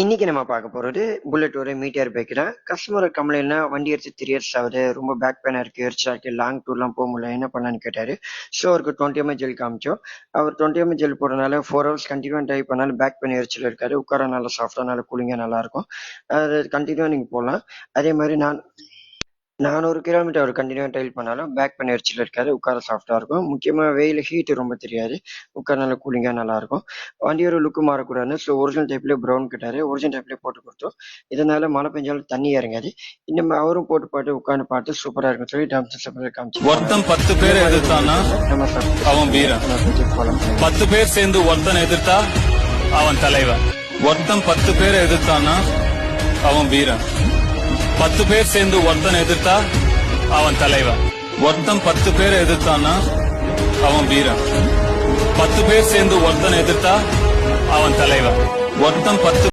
இன்னைக்கு நம்ம பார்க்க போறது புல்லட் ஒரு மீட்டியர் பைக் தான். கஸ்டமர் கம்ப்ளைண்ட்னா வண்டி எடுத்து 3 இயர்ஸ் ஆகுது, ரொம்ப பேக் பெயினா இருக்கு, எரிச்சலா இருக்கு, லாங் டூர்லாம் போக முடியல, என்ன பண்ணலான்னு கேட்டாரு. ஸோ அவருக்கு 20 ml ஜெல் காமிச்சோம். அவர் 20 ml ஜெல் போடுறதுனால 4 ஹவர்ஸ் கண்டினியூவா ட்ரைவ் பண்ணாலும் பேக் பெயின் எரிச்சல் இருக்காது, உட்கார நல்லா சாஃப்டா நல்லா கூலிங்கா நல்லா இருக்கும். அது கண்டினியூவா நீங்க போடலாம். அதே மாதிரி 400 கிலோமீட்டர் அவர் கண்டினியூவா ட்ரைவ் பண்ணாலும் பேக் பெயின் எரிச்சல் இருக்காது, உட்கார சாஃப்டா இருக்கும். முக்கியமா வெயில் ஹீட் ரொம்ப தெரியாது, உட்கார நல்லா கூலிங்கா நல்லா இருக்கும். வண்டியோட லுக்கு மாறக்கூடாதுன்னு ஸோ ஒரிஜினல் டைப்லேயே ப்ரௌன் கேட்டாரு, ஒரிஜினல் டைப்லேயே போட்டு கொடுத்தோம். இதனால மழை பெஞ்சாலும் தண்ணி இறங்காது. இன்னும் அவரும் போட்டு பார்த்து உட்காந்து பார்த்து சூப்பரா இருக்குன்னு சொல்லி டம்ஸ் காமிச்சு ஒருத்தன் 10 பேர் எதிர்த்தானா அவன் வீரன். 10 பேர் சேர்ந்து ஒருத்தன் எதிர்த்தா அவன் தலைவன். ஒருத்தன் 10 பேர் எதிர்த்தானா அவன் வீரன். 10 பேர் சேர்ந்து ஒருத்தன் எதிர்த்தா அவன் தலைவன். ஒருத்தன் 10 பேர் எதிர்த்தானா அவன் வீரன். 10 பேர் சேர்ந்து ஒருத்தன் எதிர்த்தா அவன் தலைவன். ஒருத்தன் 10